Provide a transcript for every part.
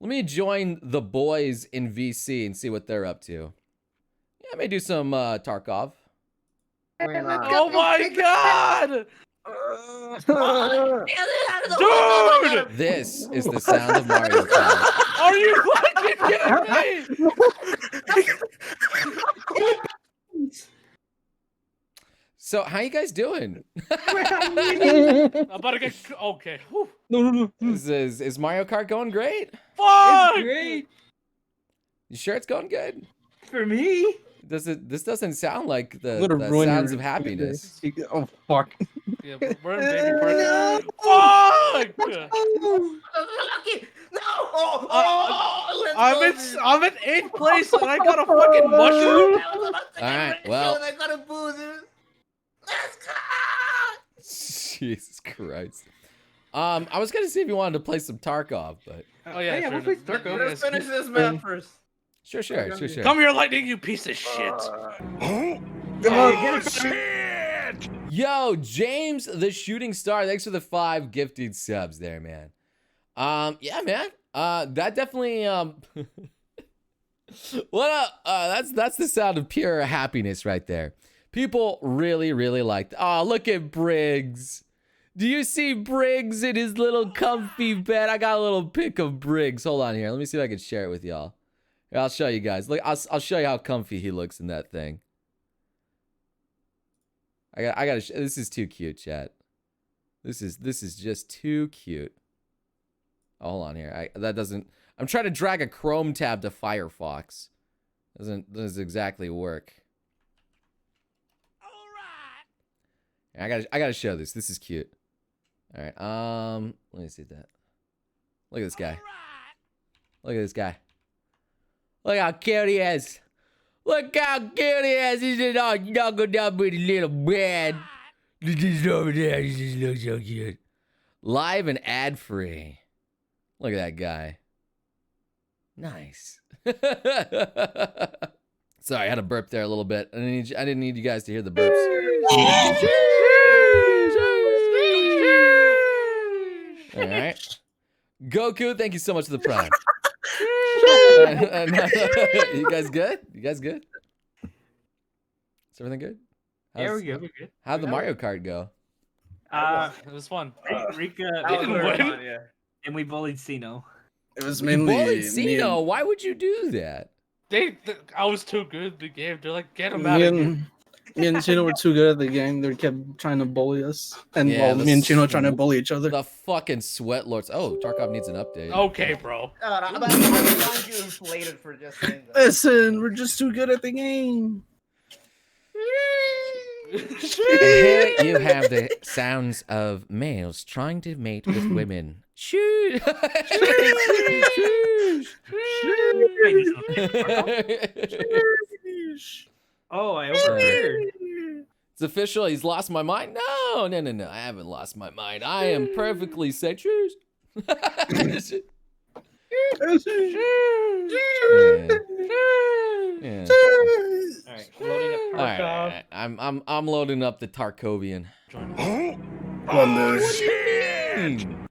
Let me join the boys in VC and see what they're up to. Yeah, I may do some Tarkov. Oh my god! Dude! This is the sound of Mario Kart. Are you fucking kidding me? So, how you guys doing? I'm about to get okay. Whew. No. Is Mario Kart going great? Fuck! It's great You sure it's going good? for me. This doesn't sound like the Ruin sounds your- of happiness. Oh fuck. Yeah, we're in baby park. Fuck! I'm in 8th place and I got a fucking mushroom. Alright, well. I got a boozer. Let's go! Jesus Christ. I was gonna see if you wanted to play some Tarkov, but Oh yeah, sure. we'll play Tarkov. Let's finish this map first. sure. Come here, Lightning, you piece of shit. Oh shit! Yo, James the Shooting Star, thanks for the 5 gifted subs there, man. Yeah, man. That definitely what up? That's the sound of pure happiness right there. People really liked. Oh, look at Briggs. Do you see Briggs in his little comfy bed? I got a little pic of Briggs. Hold on here. Let me see if I can share it with y'all. Here, I'll show you guys. Look, I'll show you how comfy he looks in that thing. I got. This is too cute, chat. This is just too cute. Oh, hold on here. That doesn't. I'm trying to drag a Chrome tab to Firefox. Doesn't exactly work. All right. I gotta show this. This is cute. All right. Let me see that. Look at this guy. Look at this guy. Look how cute he is. Look how cute he is. He's just all snuggled up in his little bed. He's just over there. He just looks so cute. Live and ad free. Look at that guy. Nice. Sorry, I had to burp there a little bit. I didn't need you guys to hear the burps. All right. Goku, thank you so much for the prime. You guys good? You guys good? Is everything good? There we go. How'd the Mario Kart go? It was fun. Rika didn't win. and we bullied Sino. It was You mainly bullied Sino. Why would you do that? I was too good at the game. They're like, get him out of here. Me and Chino were too good at the game. They kept trying to bully us, and Yeah, me and Chino trying to bully each other. The fucking sweat lords. Oh, Tarkov needs an update. Okay, bro. I'm you inflated for just saying that. Listen, we're just too good at the game. And here you have the sounds of males trying to mate with women. Shoo! Oh, I overheard. It's official. He's lost my mind. No. I haven't lost my mind. I am perfectly safe. Choose. Yeah. All right, loading up All right, Tarkov. all right. I'm loading up the Tarkovian.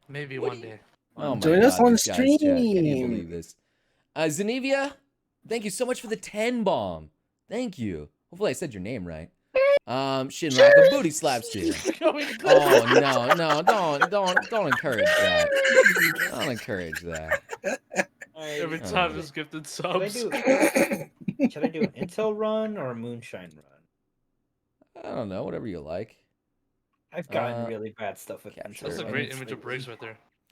Maybe one day. Oh my Join God, us on these guys, chat. Can't even stream. believe this. Zenevia, thank you so much for the 10 bomb. Thank you. Hopefully I said your name right. Shinraka booty slaps to you. Oh no, don't encourage that. Don't encourage that. Every time there's gifted Should I subs. do an Intel run or a Moonshine run? I don't know, whatever you like. I've gotten really bad stuff with capture. Intel. That's a runs great image of lately. Briggs right there.